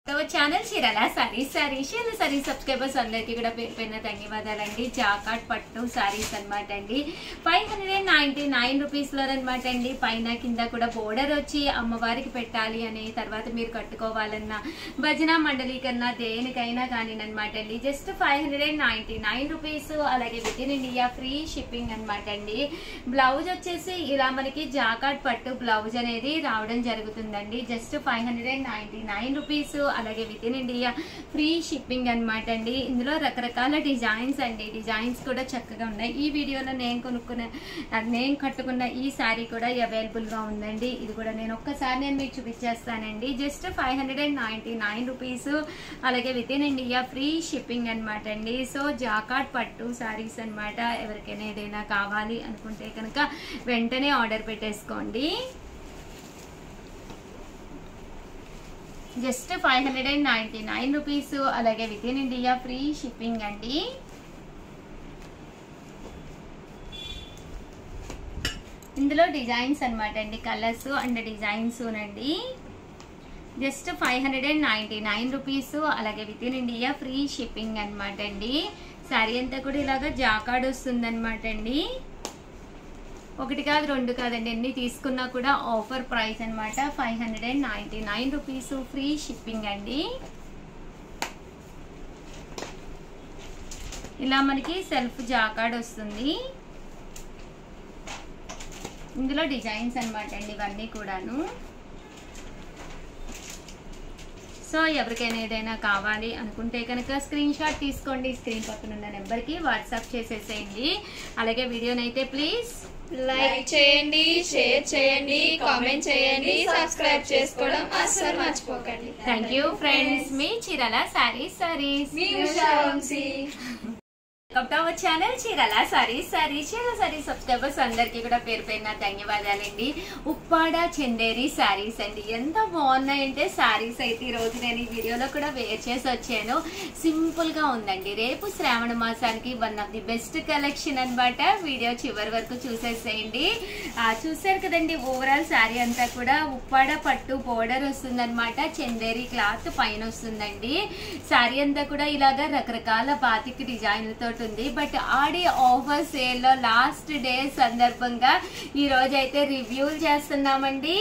तो चैनल చీరల sorry subscribers అందరికీ కూడా పేరుపైన ధన్యవాదాలండి. జాకాట్ పట్టు సారీస్ అన్నమాట అండి. 599 రూపీస్ లో అన్నమాట అండి. పైన కింద కూడా బోర్డర్ వచ్చి అమ్మవారికి పెట్టాలి అని తర్వాత మీరు కట్టుకోవాలన్నా భజన మండలి కన్నా దేనికైనా కానీ అన్నమాట అండి. Just 599 rupees. అలాగే within India free shipping అన్నమాట అండి. బ్లౌజ్ వచ్చేసి ఇలా మనకి జాకాట్ పట్టు బ్లౌజ్ అనేది రావడం జరుగుతుందండి. Just 599 rupees. అలాగే within India free shipping అన్నమాట అండి. ఇందులో రకరకాల డిజైన్స్ అండి. డిజైన్స్ కూడా చక్కగా ఉన్నాయి. ఈ వీడియోలో నేను కట్టుకున్న ఈ శారీ కూడా అవైలబుల్ గా ఉందండి. ఇది కూడా నేను ఒక్కసారి మీకు చూపించేస్తానండి. Just 599 rupees. అలాగే within India free shipping అన్నమాట అండి. సో జాకాట్ పట్టు శారీస్ అన్నమాట. ఎవరికైనా ఏదైనా కావాలి అనుకుంటే కనుక వెంటనే ఆర్డర్ పెట్టేసుకోండి. Just 599 rupees. అలాగే within India free shipping అండి. ఇందులో డిజైన్స్ అన్నమాట అండి. కలర్స్ అండ్ డిజైన్స్ అండి. Just 599 rupees. అలాగే within India free shipping అన్నమాట అండి. శారీ అంతా కూడా ఇలాగా జాకాడ్ వస్తుంది అన్నమాట అండి. ఒకటి కాదు రెండు కాదండి, ఎన్ని తీసుకున్నా కూడా ఆఫర్ ప్రైస్ అన్నమాట. 599 రూపీస్ ఫ్రీ షిప్పింగ్ అండి. ఇలా మనకి సెల్ఫ్ జాకాడ్ వస్తుంది. ఇందులో డిజైన్స్ అన్నమాట అండి ఇవన్నీ కూడాను. సో ఎవరికైనా ఏదైనా కావాలి అనుకుంటే కనుక స్క్రీన్ షాట్ తీసుకోండి. స్క్రీన్ పక్కన ఉన్న నెంబర్కి వాట్సాప్ చేసేసేయండి. అలాగే వీడియోనైతే ప్లీజ్ లైక్ చేయండి, షేర్ చేయండి, కామెంట్ చేయండి, సబ్స్క్రైబ్ చేసుకోవడం అస్సలు మర్చిపోకండి. Thank you friends. మీ చీరల సారీస్ మీ ఉషా వంశీ. ఛానల్ చీరల సారీస్ సబ్స్క్రైబర్స్ అందరికీ కూడా పేరు పేరున ధన్యవాదాలండి. ఉప్పాడ చందేరి శారీస్ అండి. ఎంత బాగున్నాయంటే శారీస్ అయితే ఈ రోజు నేను ఈ వీడియోలో కూడా వేర్ చేసి వచ్చాను. సింపుల్ గా ఉందండి. రేపు శ్రావణ మాసానికి one of the best collection అన్నమాట. వీడియో చివరి వరకు చూసేసేయండి. చూసారు కదండి, ఓవరాల్ శారీ అంతా కూడా ఉప్పాడ పట్టు బోర్డర్ వస్తుంది అనమాట. చందేరి క్లాత్ పైన వస్తుందండి. శారీ అంతా కూడా ఇలాగా రకరకాల బాతిక్ డిజైన్లతో ఉంది. బట్ ఆడి ఆఫర్ సేల్ లో లాస్ట్ డే సందర్భంగా ఈ రోజు అయితే రివ్యూలు చేస్తున్నామండి.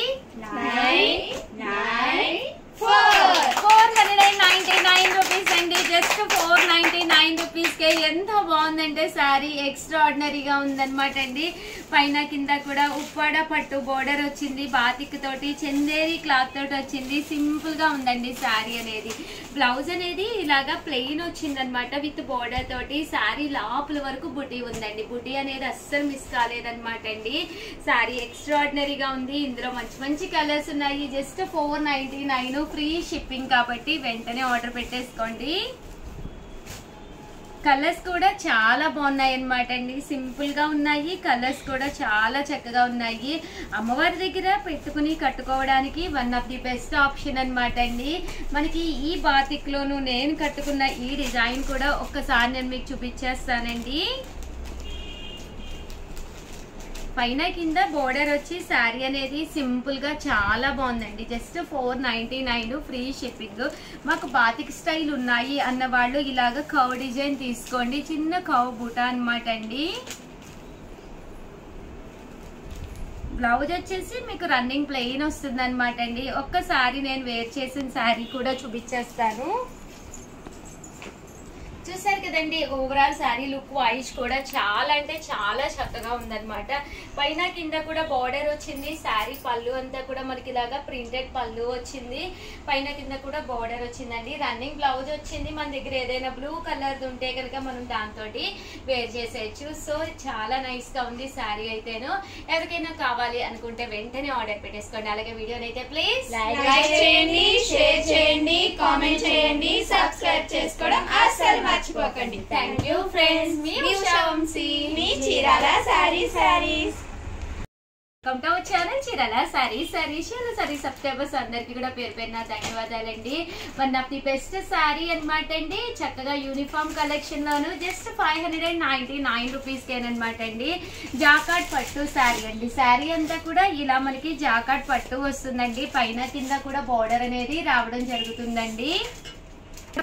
499 రూపీస్ అండి. జస్ట్ 499 రూపీస్ కే ఎంత బాగుందంటే శారీ ఎక్స్ట్రా ఆర్డినరీగా ఉందన్నమాట అండి. పైన కింద కూడా ఉప్పాడ పట్టు బోర్డర్ వచ్చింది. బాతిక్ తోటి చందేరి క్లాత్ తోటి వచ్చింది. సింపుల్ గా ఉందండి శారీ అనేది. బ్లౌజ్ అనేది ఇలాగా ప్లెయిన్ వచ్చిందనమాట విత్ బోర్డర్ తోటి. శారీ లోపల వరకు బుటీ ఉందండి. బుటీ అనేది అస్సలు మిస్ కాలేదన్నమాట అండి. శారీ ఎక్స్ట్రా ఆర్డినరీగా ఉంది. ఇందులో మంచి మంచి కలర్స్ ఉన్నాయి. జస్ట్ 499 ఫ్రీ షిప్పింగ్ కాబట్టి వెంటనే ఆర్డర్ పెట్టేసుకోండి. కలర్స్ కూడా చాలా బాగున్నాయి అన్నమాట అండి. సింపుల్ గా ఉన్నాయి. కలర్స్ కూడా చాలా చక్కగా ఉన్నాయి. అమ్మవారి దగ్గర పెట్టుకుని కట్టుకోవడానికి one of the best option అన్నమాట అండి. మనకి ఈ బాతిక్ లోను నేను కట్టుకున్న ఈ డిజైన్ కూడా ఒక్కసారి నేను మీకు చూపించేస్తానండి. పైన కింద బోర్డర్ వచ్చి శారీ అనేది సింపుల్ గా చాలా బాగుందండి. Just 499 free shipping. మాకు బాతిక్ స్టైల్ ఉన్నాయి అన్న వాళ్ళు ఇలాగ కవ్ డిజైన్ తీసుకోండి. చిన్న కవ్ బూటా అన్నమాట అండి. బ్లౌజ్ వచ్చేసి మీకు రన్నింగ్ ప్లెయిన్ వస్తుంది అనమాట అండి. ఒక్కసారి నేను వేర్ చేసిన శారీ కూడా చూపించేస్తాను. చూసారు కదండి, ఓవరాల్ శారీ లుక్ వైజ్ కూడా చాలా అంటే చాలా చక్కగా ఉందన్నమాట. పైన కింద కూడా బార్డర్ వచ్చింది. శారీ పళ్ళు అంతా కూడా మనకి ఇలాగా ప్రింటెడ్ పళ్ళు వచ్చింది. పైన కింద కూడా బార్డర్ వచ్చిందండి. రన్నింగ్ బ్లౌజ్ వచ్చింది. మన దగ్గర ఏదైనా బ్లూ కలర్ ఉంటే కనుక మనం దాంతో వేర్ చేసేయచ్చు. సో చాలా నైస్ గా ఉంది శారీ అయితేను. ఎవరికైనా కావాలి అనుకుంటే వెంటనే ఆర్డర్ పెట్టేసుకోండి. అలాగే వీడియోనైతే ప్లీజ్ లైక్ చేయండి, షేర్ చేయండి, కామెంట్ చేయండి, సబ్స్క్రైబ్ చేసుకోవడం అస్సలు మర్చిపోకండి. Thank you friends. మీ ఉషా వంశీ. మీ Chirala saris. Welcome to our channel Chirala sari subscribers అందరికి కూడా పేరు పేరున ధన్యవాదాలండి. One of the best sari అనమాట అండి. చక్కగా యూనిఫామ్ కలెక్షన్ లోను జస్ట్ 599 రూపీస్ కేనమాట అండి. జాకాట్ పట్టు సారీ అండి. సారీ అంతా కూడా ఇలా మనకి జాకాట్ పట్టు వస్తుందండి. పైన కింద కూడా బోర్డర్ అనేది రావడం జరుగుతుందండి.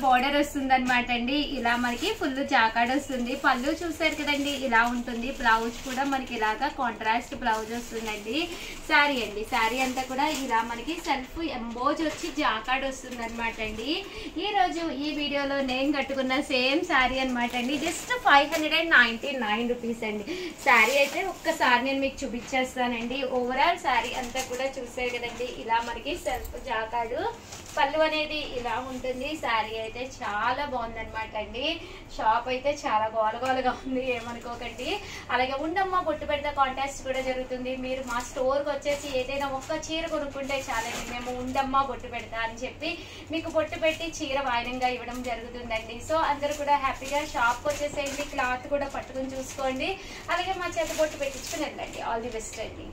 బోర్డర్ వస్తుంది అనమాట అండి. ఇలా మనకి ఫుల్ జాకాడ్ వస్తుంది. పళ్ళు చూసారు కదండి, ఇలా ఉంటుంది. బ్లౌజ్ కూడా మనకి ఇలాగా కాంట్రాస్ట్ బ్లౌజ్ వస్తుందండి. శారీ అండి. శారీ అంతా కూడా ఇలా మనకి సెల్ఫ్ ఎంబోజ్ వచ్చి జాకాడ్ వస్తుంది అనమాట అండి. ఈ రోజు ఈ వీడియోలో నేను కట్టుకున్న సేమ్ శారీ అనమాట అండి. జస్ట్ 599 రూపీస్ అండి. శారీ అయితే ఒక్కసారి నేను మీకు చూపించేస్తానండి. ఓవరాల్ శారీ అంతా కూడా చూసారు కదండి, ఇలా మనకి సెల్ఫ్ జాకాడు. పళ్ళు అనేది ఇలా ఉంటుంది. శారీ అయితే చాలా బాగుంది అనమాట అండి. షాప్ అయితే చాలా గోలగోలగా ఉంది, ఏమనుకోకండి. అలాగే ఉండమ్మ బొట్టు పెడతా కాంటాక్ట్ కూడా జరుగుతుంది. మీరు మా స్టోర్కి వచ్చేసి ఏదైనా ఒక్క చీర కొనుక్కుంటే చాలండి, మేము ఉండమ్మ బొట్టు పెడతా అని చెప్పి మీకు బొట్టు పెట్టి చీర వాయినంగా ఇవ్వడం జరుగుతుందండి. సో అందరూ కూడా హ్యాపీగా షాప్కి వచ్చేసేయండి. క్లాత్ కూడా పట్టుకుని చూసుకోండి. అలాగే మా చేత బొట్టు పెట్టించుకుని వెళ్ళండి. ఆల్ ది బెస్ట్ అండి.